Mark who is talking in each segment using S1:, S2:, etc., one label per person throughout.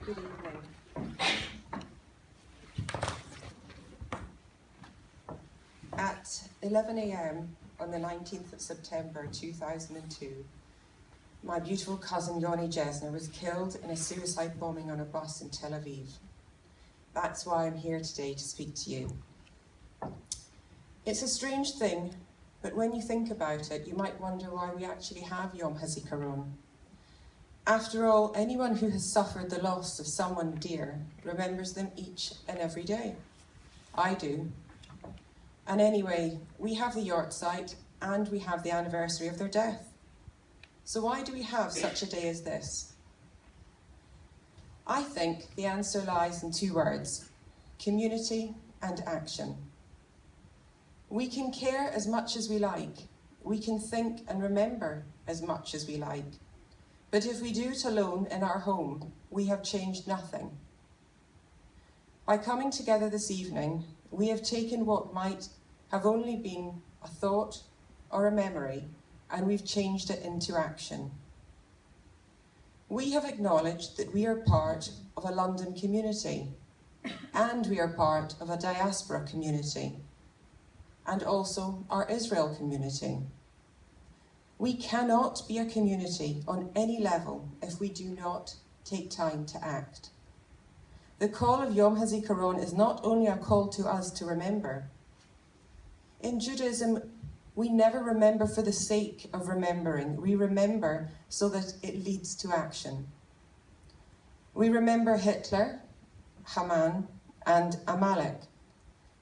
S1: Good evening. At 11 a.m. on the 19th of September 2002, my beautiful cousin Yoni Jesner was killed in a suicide bombing on a bus in Tel Aviv. That's why I'm here today to speak to you. It's a strange thing, but when you think about it, you might wonder why we actually have Yom HaZikaron. After all, anyone who has suffered the loss of someone dear remembers them each and every day. I do. And anyway, we have the yahrzeit and we have the anniversary of their death. So why do we have such a day as this? I think the answer lies in two words: community and action. We can care as much as we like. We can think and remember as much as we like. But if we do it alone in our home, we have changed nothing. By coming together this evening, we have taken what might have only been a thought or a memory, and we've changed it into action. We have acknowledged that we are part of a London community, and we are part of a diaspora community, and also our Israel community. We cannot be a community on any level if we do not take time to act. The call of Yom HaZikaron is not only a call to us to remember. In Judaism, we never remember for the sake of remembering. We remember so that it leads to action. We remember Hitler, Haman, and Amalek,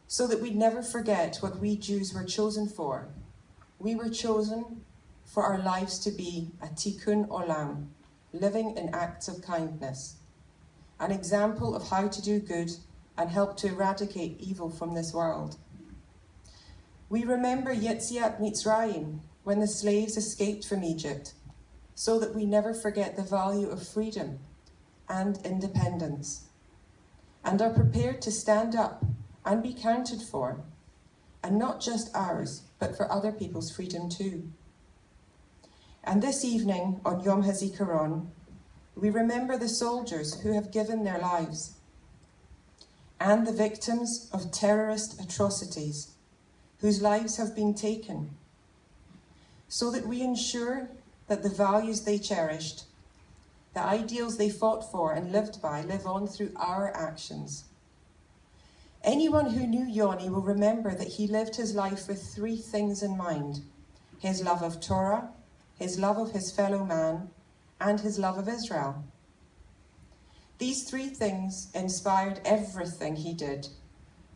S1: so that we'd never forget what we Jews were chosen for. We were chosen for our lives to be a tikkun olam, living in acts of kindness, an example of how to do good and help to eradicate evil from this world. We remember Yetziat Mitzrayim, when the slaves escaped from Egypt, so that we never forget the value of freedom and independence, and are prepared to stand up and be counted for, and not just ours, but for other people's freedom too. And this evening on Yom HaZikaron, we remember the soldiers who have given their lives and the victims of terrorist atrocities whose lives have been taken, so that we ensure that the values they cherished, the ideals they fought for and lived by, live on through our actions. Anyone who knew Yoni will remember that he lived his life with three things in mind: his love of Torah, his love of his fellow man, and his love of Israel. These three things inspired everything he did.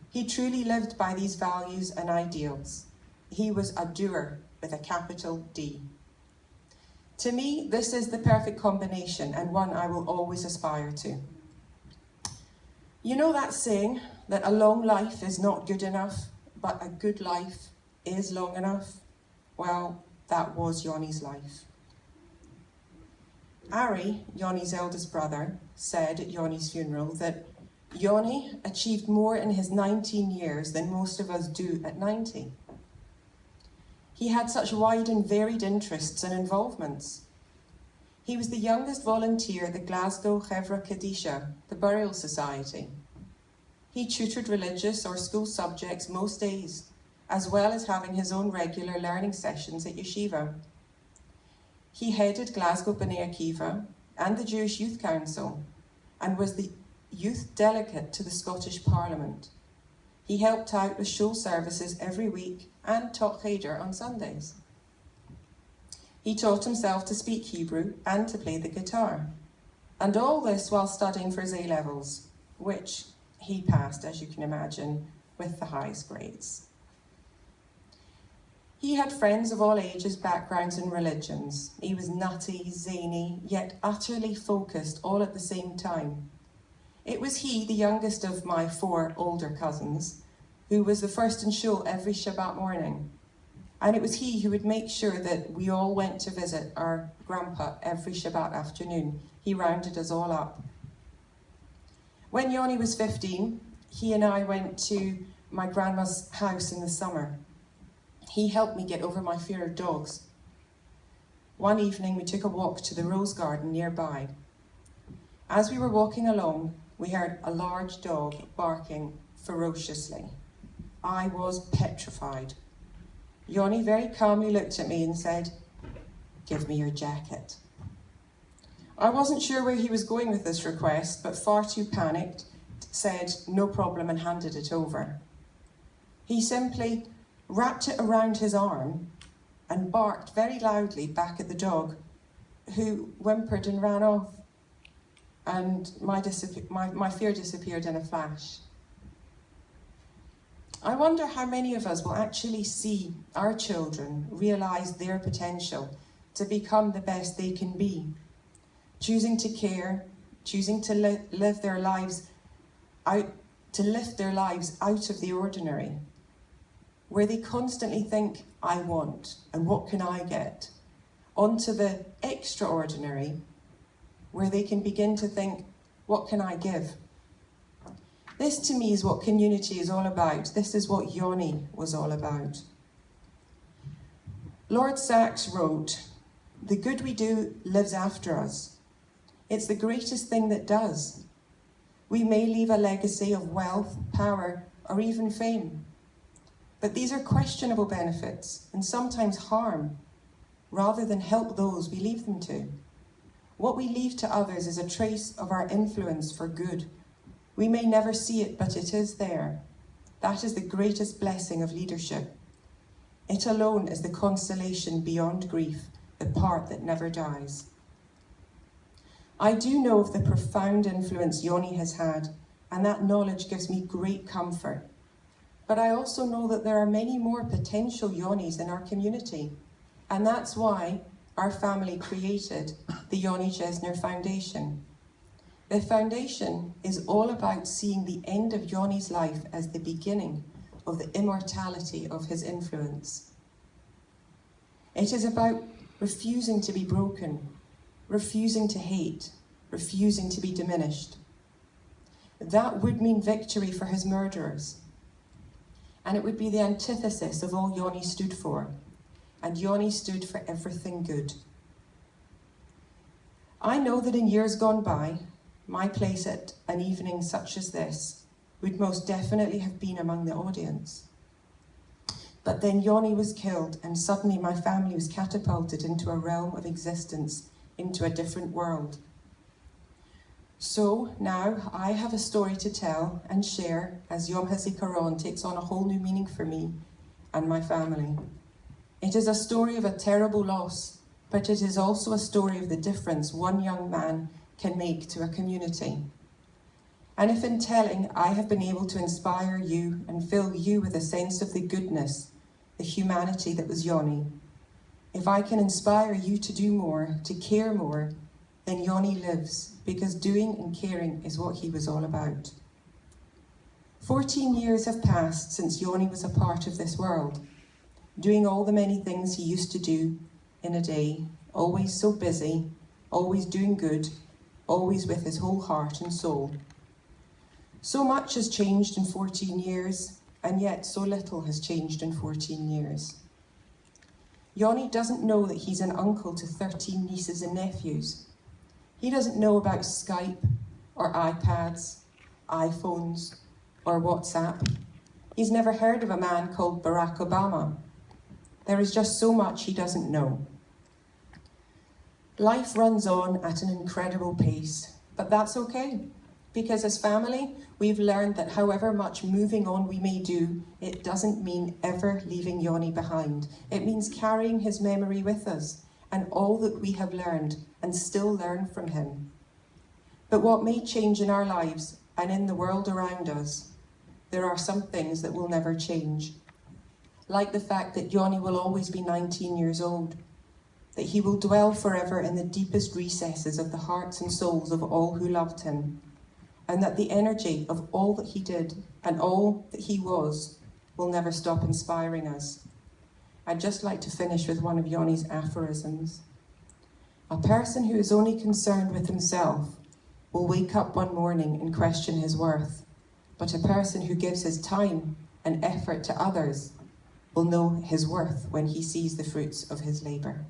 S1: He truly lived by these values and ideals. He was a doer with a capital D. To me, this is the perfect combination and one I will always aspire to. You know that saying that a long life is not good enough, but a good life is long enough? Well, that was Yoni's life. Ari, Yoni's eldest brother, said at Yoni's funeral that Yoni achieved more in his 19 years than most of us do at 90. He had such wide and varied interests and involvements. He was the youngest volunteer at the Glasgow Chevra Kadisha, the Burial Society. He tutored religious or school subjects most days, as well as having his own regular learning sessions at yeshiva. He headed Glasgow B'nai Akiva and the Jewish Youth Council, and was the youth delegate to the Scottish Parliament. He helped out with shul services every week and taught Cheder on Sundays. He taught himself to speak Hebrew and to play the guitar, and all this while studying for his A-levels, which he passed, as you can imagine, with the highest grades. He had friends of all ages, backgrounds and religions. He was nutty, zany, yet utterly focused all at the same time. It was he, the youngest of my four older cousins, who was the first in shul every Shabbat morning. And it was he who would make sure that we all went to visit our grandpa every Shabbat afternoon. He rounded us all up. When Yoni was 15, he and I went to my grandma's house in the summer. He helped me get over my fear of dogs. One evening we took a walk to the rose garden nearby. As we were walking along, we heard a large dog barking ferociously. I was petrified. Yoni very calmly looked at me and said, "Give me your jacket." I wasn't sure where he was going with this request, but far too panicked, said no problem and handed it over. He simply wrapped it around his arm and barked very loudly back at the dog, who whimpered and ran off. And my fear disappeared in a flash. I wonder how many of us will actually see our children realise their potential to become the best they can be, choosing to care, choosing to live their lives out, to lift their lives out of the ordinary, where they constantly think, I want, and what can I get, onto the extraordinary, where they can begin to think, what can I give? This to me is what community is all about. This is what Yoni was all about. Lord Sachs wrote, "The good we do lives after us. It's the greatest thing that does. We may leave a legacy of wealth, power, or even fame. But these are questionable benefits and sometimes harm, rather than help those we leave them to. What we leave to others is a trace of our influence for good. We may never see it, but it is there. That is the greatest blessing of leadership. It alone is the consolation beyond grief, the part that never dies." I do know of the profound influence Yoni has had, and that knowledge gives me great comfort. But I also know that there are many more potential Yonis in our community, and that's why our family created the Yoni Jesner Foundation. The foundation is all about seeing the end of Yoni's life as the beginning of the immortality of his influence. It is about refusing to be broken, refusing to hate, refusing to be diminished. That would mean victory for his murderers, and it would be the antithesis of all Yoni stood for, and Yoni stood for everything good. I know that in years gone by, my place at an evening such as this would most definitely have been among the audience. But then Yoni was killed, and suddenly my family was catapulted into a realm of existence, into a different world. So now I have a story to tell and share as Yom HaZikaron takes on a whole new meaning for me and my family. It is a story of a terrible loss, but it is also a story of the difference one young man can make to a community. And if in telling I have been able to inspire you and fill you with a sense of the goodness, the humanity that was Yoni, if I can inspire you to do more, to care more, then Yoni lives, because doing and caring is what he was all about. 14 years have passed since Yoni was a part of this world, doing all the many things he used to do in a day, always so busy, always doing good, always with his whole heart and soul. So much has changed in 14 years, and yet so little has changed in 14 years. Yoni doesn't know that he's an uncle to 13 nieces and nephews. He doesn't know about Skype, or iPads, iPhones, or WhatsApp. He's never heard of a man called Barack Obama. There is just so much he doesn't know. Life runs on at an incredible pace, but that's okay, because as family, we've learned that however much moving on we may do, it doesn't mean ever leaving Yoni behind. It means carrying his memory with us and all that we have learned and still learn from him. But what may change in our lives and in the world around us, there are some things that will never change. Like the fact that Yoni will always be 19 years old, that he will dwell forever in the deepest recesses of the hearts and souls of all who loved him, and that the energy of all that he did and all that he was will never stop inspiring us. I'd just like to finish with one of Yoni's aphorisms. A person who is only concerned with himself will wake up one morning and question his worth, but a person who gives his time and effort to others will know his worth when he sees the fruits of his labour.